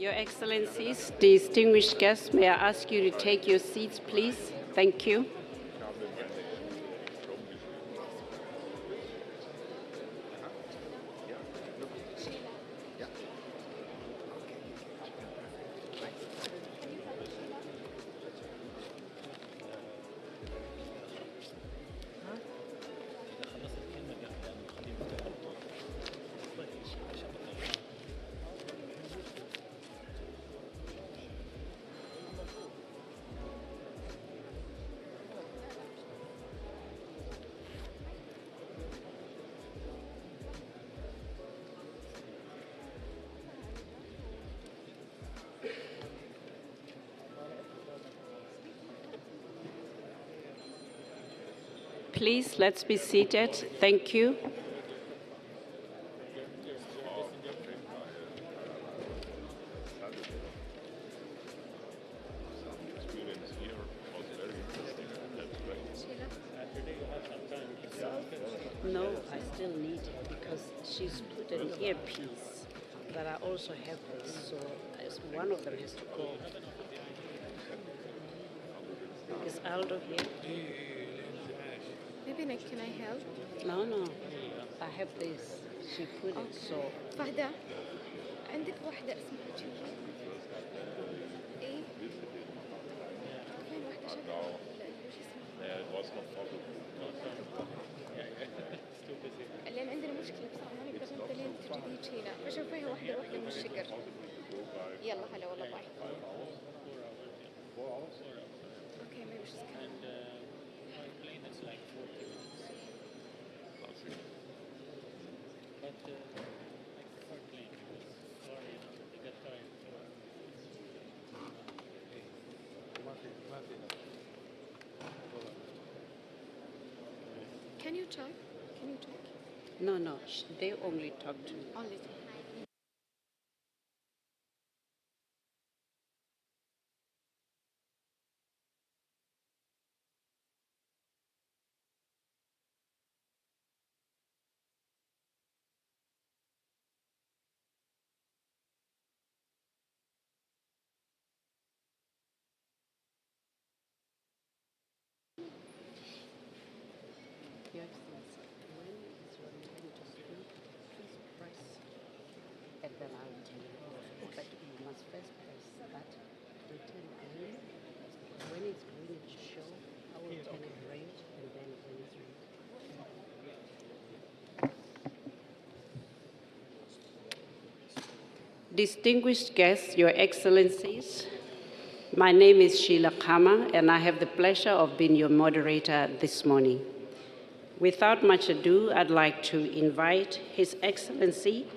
Your Excellencies, distinguished guests, may I ask you to take your seats, please? Thank you. Please, let's be seated. Thank you. No, I still need her because she's put an earpiece, but I also have this, so one of them has to go. Is Aldo here? Maybe Nick, can I help? No. I have this. She put it, so. فهدى عندك واحدة اسمها جيجي. إيه؟ فين واحدة شكلها؟ لا وش اسمها؟ لأن عندنا مشكلة بصراحة ما نقدر نبدأ تجديد هنا. بشوف فيها واحدة من الشجر. يلا هلا والله باي. Okay, maybe she's coming. Can you talk? No. They only talk to me. Only. Your Excellency, when is your meeting to speak? Please press, and then I will tell you. But you must first press that to turn green. When it's green, it should show. I will turn it red, and then when it's red. Distinguished guests, Your Excellencies, my name is Sheila Khama, and I have the pleasure of being your moderator this morning. Without much ado, I'd like to invite His Excellency,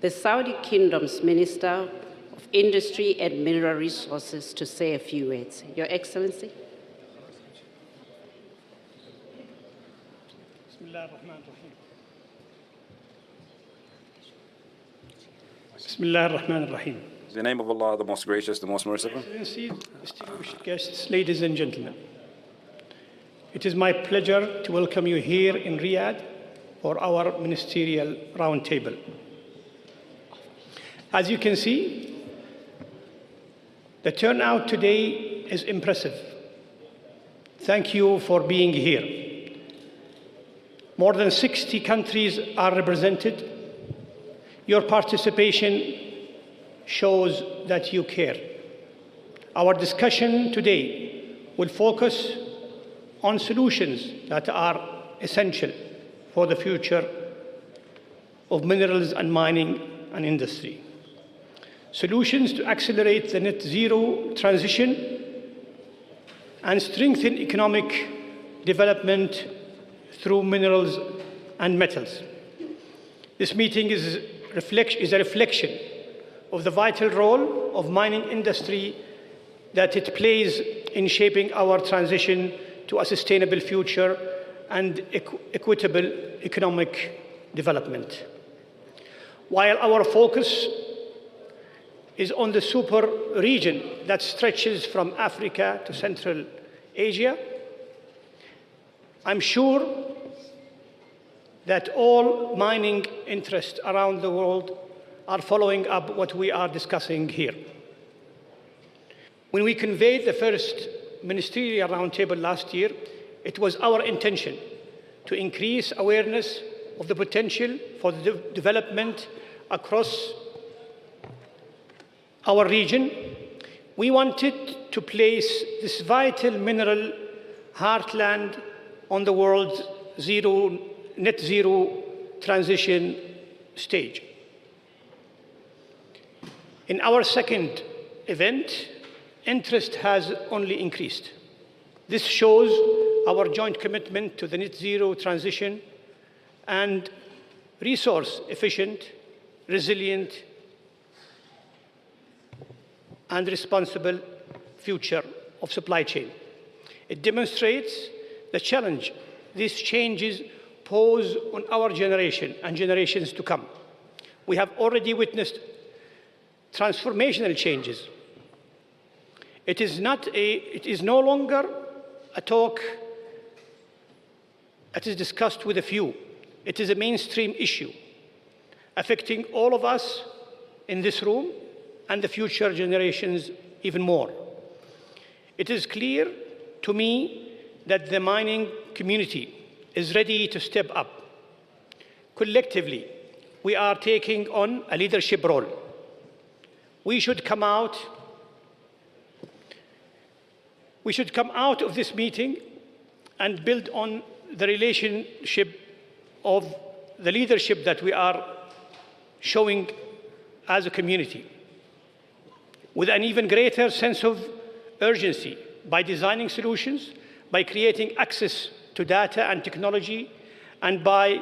the Saudi Kingdom's Minister of Industry and Mineral Resources, to say a few words. Your Excellency. Bismillah ar-Rahman ar-Rahim. In the name of Allah, the most gracious, the most merciful. Excellencies, distinguished guests, ladies and gentlemen. It is my pleasure to welcome you here in Riyadh for our Ministerial Roundtable. As you can see, the turnout today is impressive. Thank you for being here. More than 60 countries are represented. Your participation shows that you care. Our discussion today will focus on solutions that are essential for the future of minerals and mining and industry. Solutions to accelerate the net zero transition and strengthen economic development through minerals and metals. This meeting is a reflection of the vital role of mining industry that it plays in shaping our transition to a sustainable future and equitable economic development. While our focus is on the super region that stretches from Africa to Central Asia, I'm sure that all mining interests around the world are following up what we are discussing here. When we convened the first Ministerial Roundtable last year, it was our intention to increase awareness of the potential for the development across our region. We wanted to place this vital mineral heartland on the world's net zero transition stage. In our second event, interest has only increased. This shows our joint commitment to the net zero transition and resource efficient, resilient, and responsible future of supply chain. It demonstrates the challenge these changes pose on our generation and generations to come. We have already witnessed transformational changes. It is no longer a talk that is discussed with a few. It is a mainstream issue affecting all of us in this room and the future generations even more. It is clear to me that the mining community is ready to step up. Collectively, we are taking on a leadership role. We should come out of this meeting and build on the relationship of the leadership that we are showing as a community, with an even greater sense of urgency by designing solutions, by creating access to data and technology, and by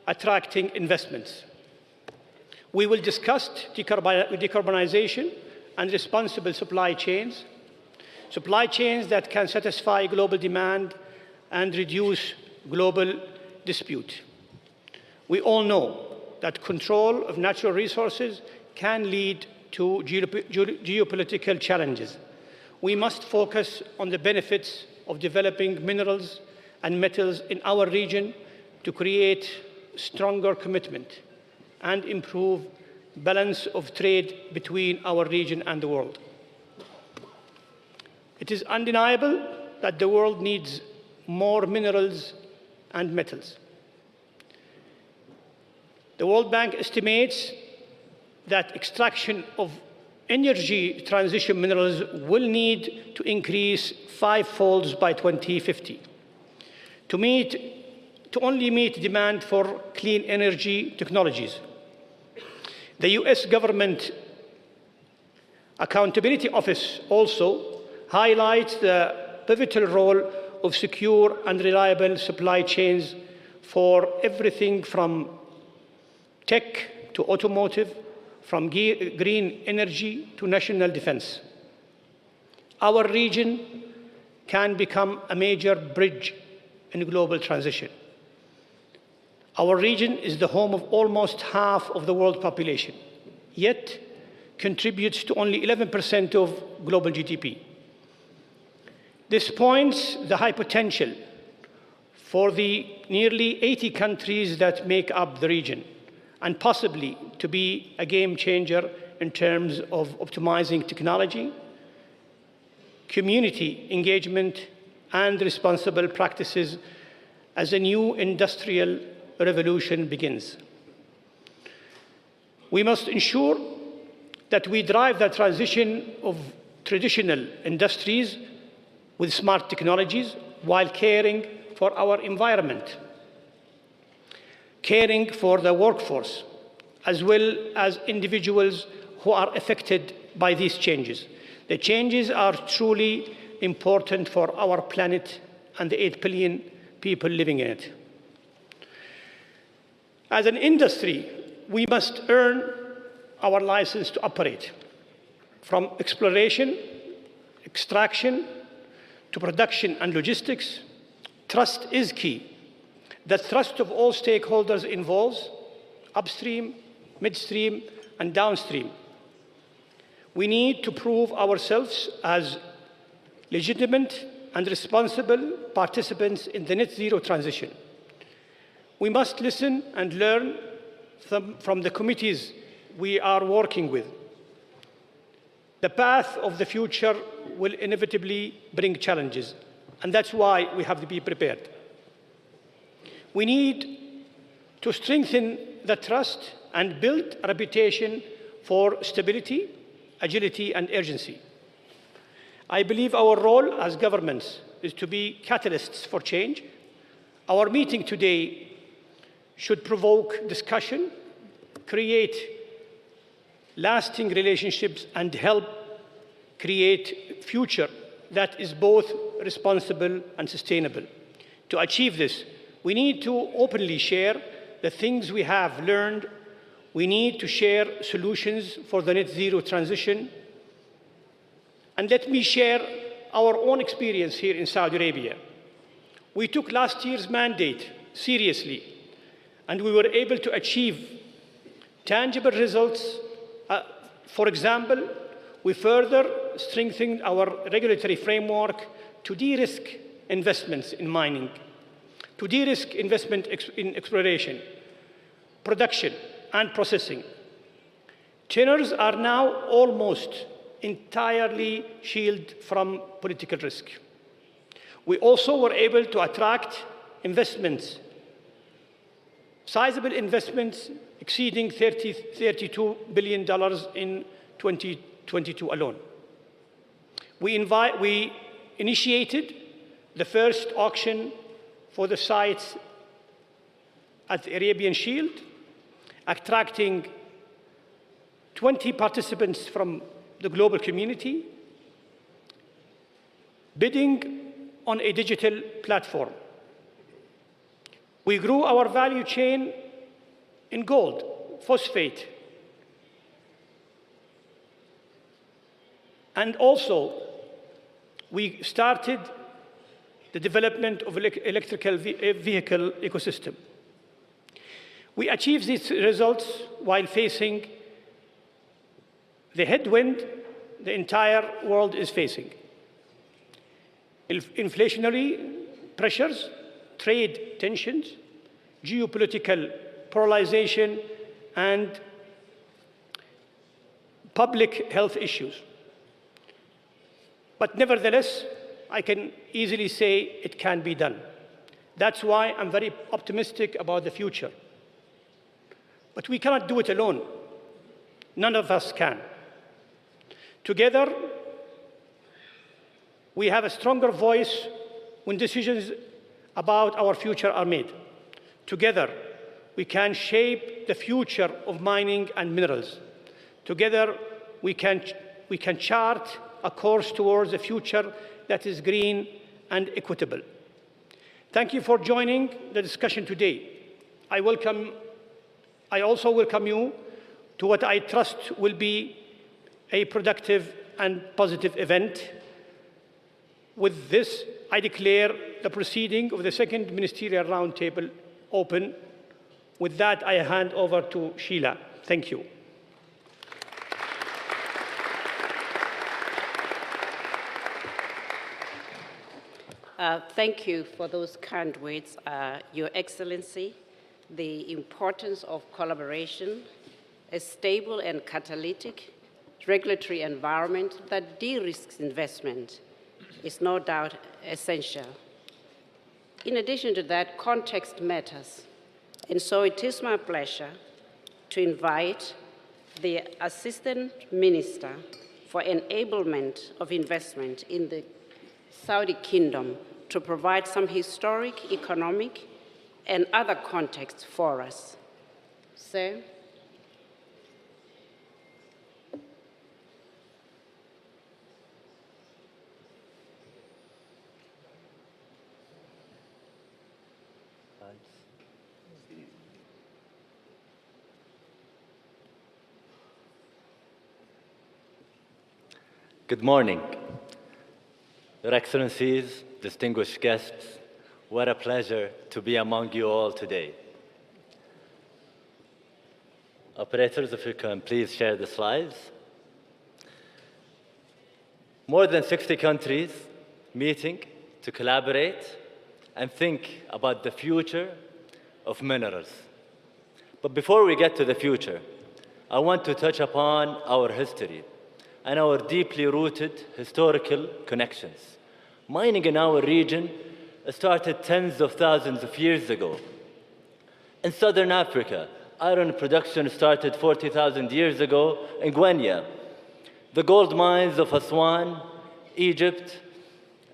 attracting investments. We will discuss decarbonization and responsible supply chains that can satisfy global demand and reduce global dispute. We all know that control of natural resources can lead to geopolitical challenges. We must focus on the benefits of developing minerals and metals in our region to create stronger commitment and improve balance of trade between our region and the world. It is undeniable that the world needs more minerals and metals. The World Bank estimates that extraction of energy transition minerals will need to increase 5-fold by 2050 to only meet demand for clean energy technologies. The US Government Accountability Office also highlights the pivotal role of secure and reliable supply chains for everything from tech to automotive, from green energy to national defense. Our region can become a major bridge in global transition. Our region is the home of almost half of the world population, yet contributes to only 11% of global GDP. This points the high potential for the nearly 80 countries that make up the region, and possibly to be a game changer in terms of optimizing technology, community engagement, and responsible practices as a new industrial revolution begins. We must ensure that we drive the transition of traditional industries with smart technologies while caring for our environment, caring for the workforce, as well as individuals who are affected by these changes. The changes are truly important for our planet and the 8 billion people living in it. As an industry, we must earn our license to operate. From exploration, extraction, to production and logistics, trust is key. The trust of all stakeholders involves upstream, midstream, and downstream. We need to prove ourselves as legitimate and responsible participants in the net zero transition. We must listen and learn from the committees we are working with. The path of the future will inevitably bring challenges, and that's why we have to be prepared. We need to strengthen the trust and build a reputation for stability, agility, and urgency. I believe our role as governments is to be catalysts for change. Our meeting today should provoke discussion, create lasting relationships, and help create a future that is both responsible and sustainable. To achieve this, we need to openly share the things we have learned. We need to share solutions for the net zero transition. And let me share our own experience here in Saudi Arabia. We took last year's mandate seriously, and we were able to achieve tangible results. For example, we further strengthened our regulatory framework to de-risk investments in mining, to de-risk investment in exploration, production, and processing. Tenors are now almost entirely shielded from political risk. We also were able to attract investments, sizable investments exceeding $32 billion in 2022 alone. We initiated the first auction for the sites at the Arabian Shield, attracting 20 participants from the global community, bidding on a digital platform. We grew our value chain in gold, phosphate, and also we started the development of electrical vehicle ecosystem. We achieved these results while facing the headwind the entire world is facing. Inflationary pressures, trade tensions, geopolitical polarization, and public health issues. But nevertheless, I can easily say it can be done. That's why I'm very optimistic about the future. But we cannot do it alone. None of us can. Together, we have a stronger voice when decisions about our future are made. Together, we can shape the future of mining and minerals. Together, we can chart a course towards a future that is green and equitable. Thank you for joining the discussion today. I also welcome you to what I trust will be a productive and positive event. With this, I declare the proceeding of the second Ministerial Roundtable open. With that, I hand over to Sheila. Thank you. Thank you for those kind words, Your Excellency. The importance of collaboration, a stable and catalytic regulatory environment that de-risks investment is no doubt essential. In addition to that, context matters. And so it is my pleasure to invite the Assistant Minister for Enablement of Investment in the Saudi Kingdom to provide some historic, economic, and other context for us. Sir? Good morning. Your Excellencies, distinguished guests, what a pleasure to be among you all today. Operators, if you can please share the slides. More than 60 countries meeting to collaborate and think about the future of minerals. But before we get to the future, I want to touch upon our history and our deeply rooted historical connections. Mining in our region started tens of thousands of years ago. In southern Africa, iron production started 40,000 years ago in Guinea. The gold mines of Aswan, Egypt,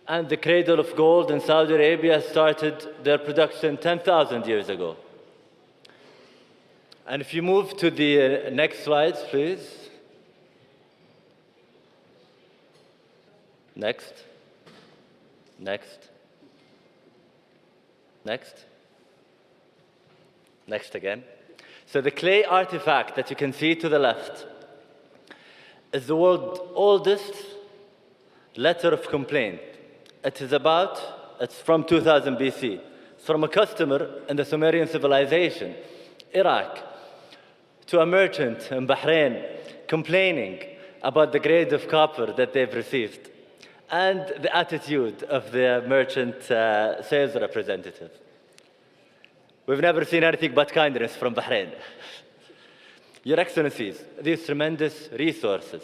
and the cradle of gold in Saudi Arabia started their production 10,000 years ago. And if you move to the next slides, please. Next. Next. Next. Next again. So the clay artifact that you can see to the left is the world's oldest letter of complaint. It's from 2000 BC. It's from a customer in the Sumerian civilization, Iraq, to a merchant in Bahrain complaining about the grade of copper that they've received and the attitude of the merchant sales representative. We've never seen anything but kindness from Bahrain. Your Excellencies, these tremendous resources